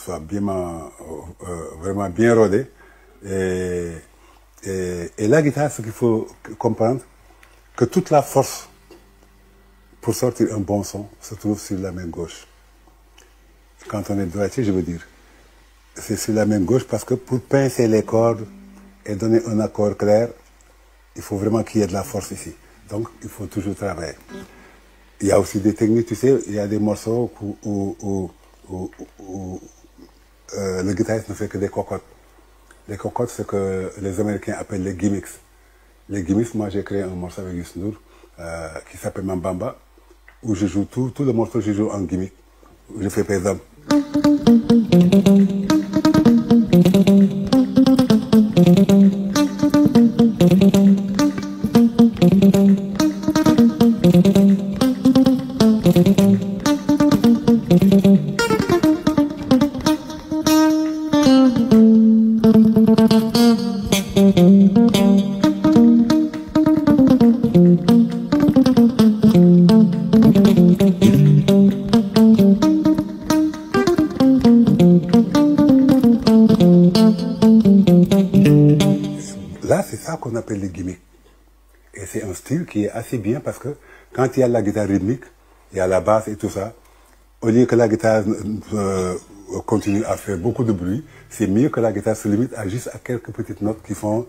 soit bien, vraiment bien rodé. Et la guitare, ce qu'il faut comprendre, que toute la force pour sortir un bon son se trouve sur la main gauche. Quand on est droitier, je veux dire, c'est sur la main gauche parce que pour pincer les cordes et donner un accord clair, il faut vraiment qu'il y ait de la force ici. Donc, il faut toujours travailler. Il y a aussi des techniques, tu sais, il y a des morceaux où le guitariste ne fait que des cocottes. Les cocottes, c'est ce que les Américains appellent les gimmicks. Les gimmicks, moi j'ai créé un morceau avec Youssou N'Dour qui s'appelle Mambamba, où je joue tout le morceau, je joue en gimmick. Je fais par exemple. Là, c'est ça qu'on appelle les gimmicks. Et c'est un style qui est assez bien parce que quand il y a la guitare rythmique, il y a la basse et tout ça, au lieu que la guitare continue à faire beaucoup de bruit, c'est mieux que la guitare se limite à juste à quelques petites notes qui font...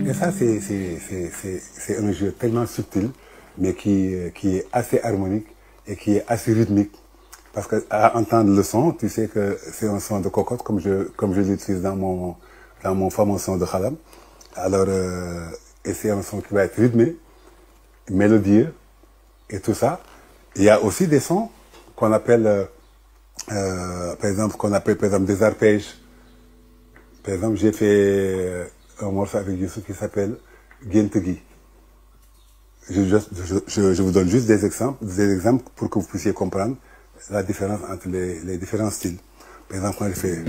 Et ça, c'est un jeu tellement subtil, mais qui est assez harmonique et qui est assez rythmique. Parce qu'à entendre le son, tu sais que c'est un son de cocotte, comme je l'utilise dans mon fameux son de Khalam. Alors, et c'est un son qui va être rythmé, mélodieux, et tout ça. Il y a aussi des sons qu'on appelle, par exemple, des arpèges. Par exemple, j'ai fait un morceau avec Youssou qui s'appelle Gentegi. Je vous donne juste des exemples pour que vous puissiez comprendre la différence entre les différents styles. Par exemple, quand je fais...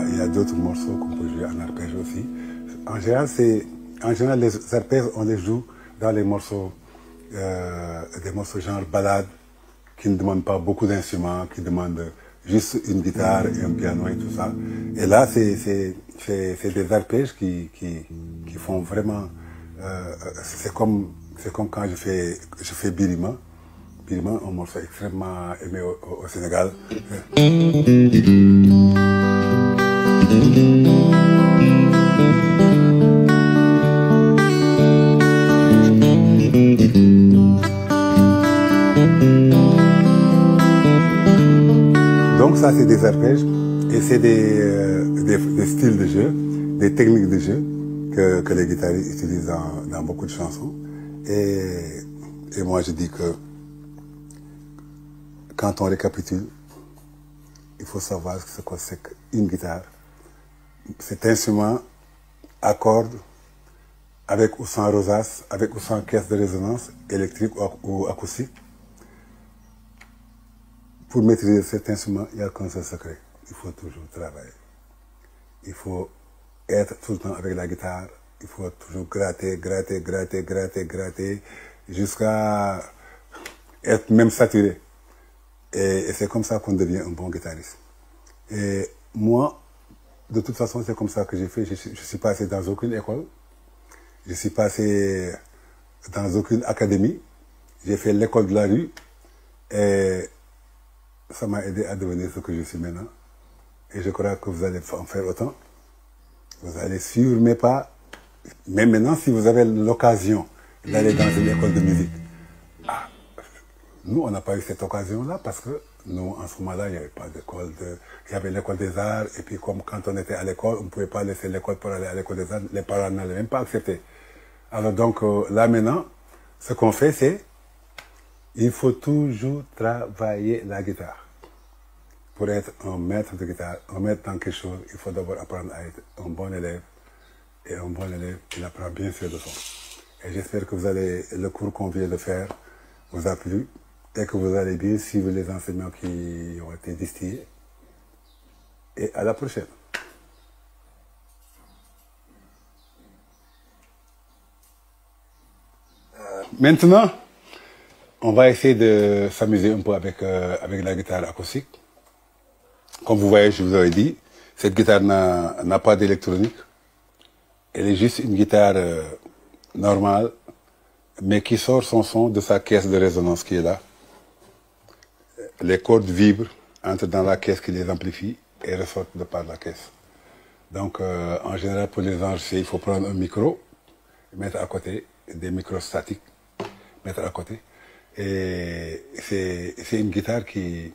Il y a d'autres morceaux qu'on peut jouer en arpège aussi. En général, les arpèges, on les joue dans les morceaux, des morceaux genre ballade, qui ne demandent pas beaucoup d'instruments, qui demandent juste une guitare et un piano et tout ça. Et là, c'est des arpèges qui font vraiment... c'est comme quand je fais Birima. Birima, un morceau extrêmement aimé au Sénégal. Donc ça, c'est des arpèges et c'est des styles de jeu, des techniques de jeu que les guitaristes utilisent dans beaucoup de chansons. Et moi, je dis que quand on récapitule, il faut savoir ce que c'est qu'une guitare. Cet instrument accorde avec ou sans rosace, avec ou sans caisse de résonance électrique ou acoustique. Pour maîtriser cet instrument, il n'y a qu'un seul secret. Il faut toujours travailler. Il faut être tout le temps avec la guitare. Il faut toujours gratter, jusqu'à être même saturé. Et c'est comme ça qu'on devient un bon guitariste. Et moi, de toute façon, c'est comme ça que j'ai fait. Je suis passé dans aucune école. Je suis passé dans aucune académie. J'ai fait l'école de la rue. Et ça m'a aidé à devenir ce que je suis maintenant. et je crois que vous allez en faire autant. Vous allez suivre mes pas. Mais maintenant, si vous avez l'occasion d'aller dans une école de musique, nous, on n'a pas eu cette occasion-là parce que nous, en ce moment-là, il n'y avait pas d'école. Il y avait l'école des arts, et puis comme quand on était à l'école, on ne pouvait pas laisser l'école pour aller à l'école des arts. Les parents n'allaient même pas accepter. Alors donc, là maintenant, ce qu'on fait, c'est il faut toujours travailler la guitare. Pour être un maître de guitare, un maître dans quelque chose, il faut d'abord apprendre à être un bon élève. Et un bon élève, il apprend bien ses leçons. Et j'espère que le cours qu'on vient de faire vous a plu et que vous allez bien suivre les enseignements qui ont été distillés. Et à la prochaine. Maintenant, on va essayer de s'amuser un peu avec la guitare acoustique. Comme vous voyez, je vous avais dit, cette guitare n'a pas d'électronique. Elle est juste une guitare normale, mais qui sort son son de sa caisse de résonance qui est là. Les cordes vibrent, entrent dans la caisse qui les amplifie et ressortent de par la caisse. Donc, en général, pour les enregistrer, il faut prendre un micro, mettre à côté, des micros statiques, mettre à côté. Et c'est une guitare qui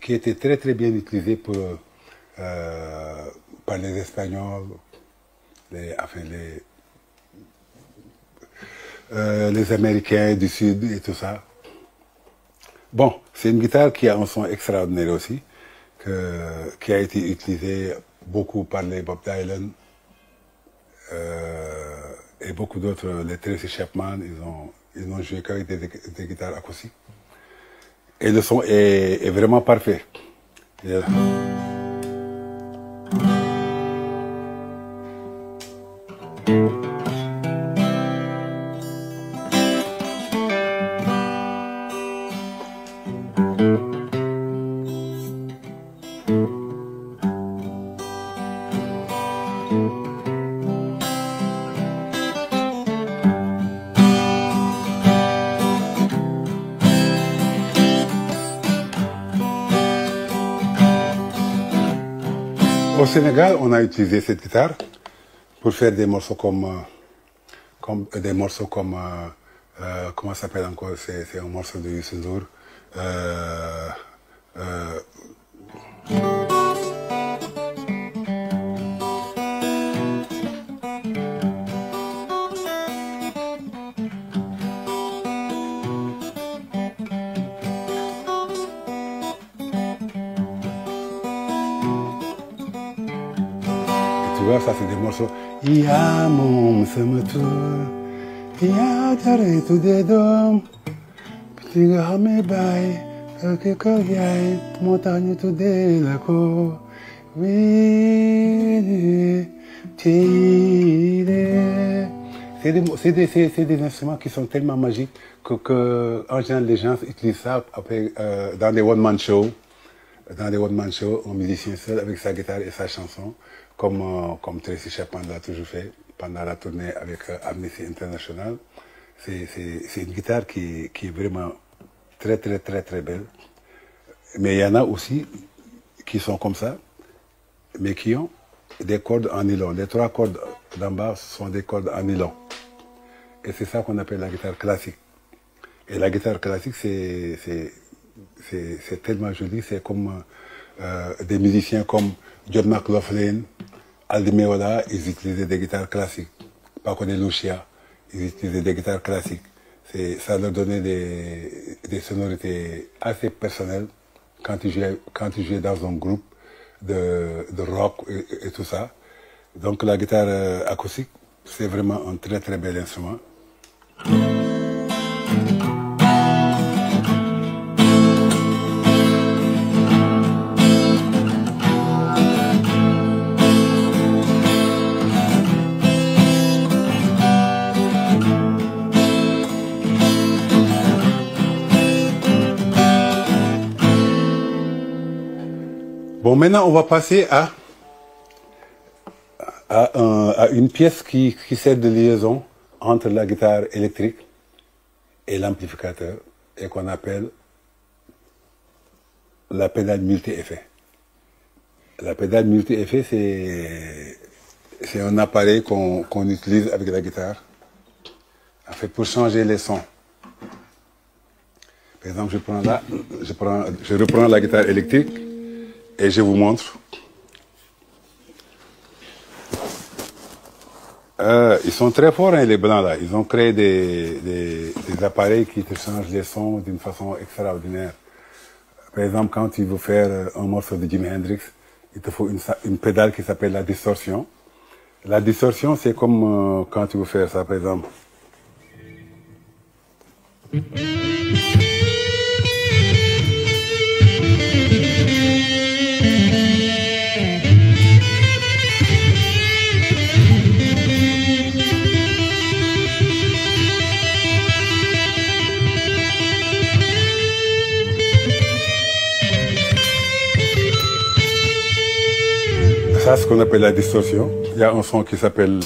était très très bien utilisée par les Espagnols, les Américains du Sud et tout ça. Bon, c'est une guitare qui a un son extraordinaire aussi, qui a été utilisée beaucoup par les Bob Dylan et beaucoup d'autres, les Tracy Chapman, ils n'ont joué qu'avec des guitares acoustiques. Et le son est vraiment parfait. Au Sénégal, on a utilisé cette guitare pour faire des morceaux comment ça s'appelle encore, c'est un morceau de Youssou N'Dour. Tu vois, ça c'est des morceaux. Ya mom sama tour, ya tare tout des dom, petit gars me baille, que yaye, montagne tout des laco, oui, tire. C'est des instruments qui sont tellement magiques que en général les gens utilisent ça après, dans des one-man shows. Dans des one-man shows, un musicien seul avec sa guitare et sa chanson, comme Tracy Chapman l'a toujours fait pendant la tournée avec Amnesty International. C'est une guitare qui est vraiment très, très, très, très belle. Mais il y en a aussi qui sont comme ça, mais qui ont des cordes en nylon. Les 3 cordes d'en bas sont des cordes en nylon. Et c'est ça qu'on appelle la guitare classique. Et la guitare classique, c'est tellement joli, c'est comme des musiciens comme John McLaughlin, Aldi Meola, ils utilisaient des guitares classiques. Paco de Lucia, ils utilisaient des guitares classiques. Ça leur donnait des sonorités assez personnelles quand ils jouaient dans un groupe de rock et tout ça. Donc la guitare acoustique, c'est vraiment un très très bel instrument. Bon, maintenant, on va passer à une pièce qui sert de liaison entre la guitare électrique et l'amplificateur et qu'on appelle la pédale multi-effet. La pédale multi-effet, c'est un appareil qu'on utilise avec la guitare, en fait, pour changer les sons. Par exemple, je reprends la guitare électrique et je vous montre. Ils sont très forts, hein, les blancs là. Ils ont créé des appareils qui te changent les sons d'une façon extraordinaire. Par exemple, quand tu veux faire un morceau de Jimi Hendrix, il te faut une pédale qui s'appelle la distorsion. La distorsion, c'est comme quand tu veux faire ça, par exemple. Ça, c'est ce qu'on appelle la distorsion. Il y a un son qui s'appelle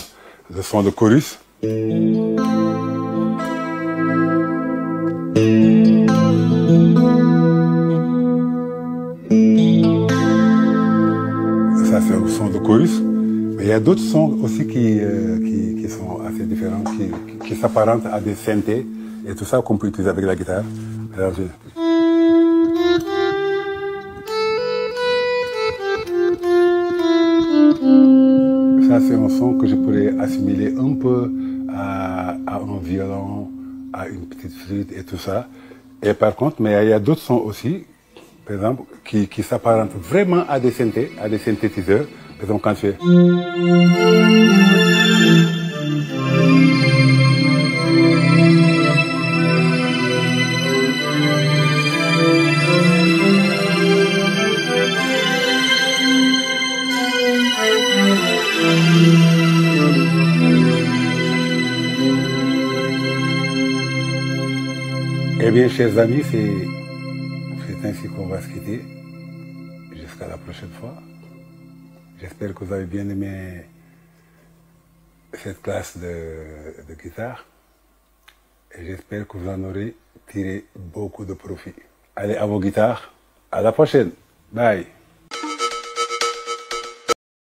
le son de chorus. Ça, c'est un son de chorus. Mais il y a d'autres sons aussi qui sont assez différents, qui s'apparentent à des synthés et tout ça qu'on peut utiliser avec la guitare. Alors, ça, c'est un son que je pourrais assimiler un peu à un violon, à une petite flûte et tout ça. Et par contre, mais il y a d'autres sons aussi, par exemple, qui s'apparentent vraiment à des synthés, à des synthétiseurs. Par exemple, quand tu fais... Eh bien, chers amis, c'est ainsi qu'on va se quitter. Jusqu'à la prochaine fois. J'espère que vous avez bien aimé cette classe de guitare. Et j'espère que vous en aurez tiré beaucoup de profit. Allez, à vos guitares. À la prochaine. Bye.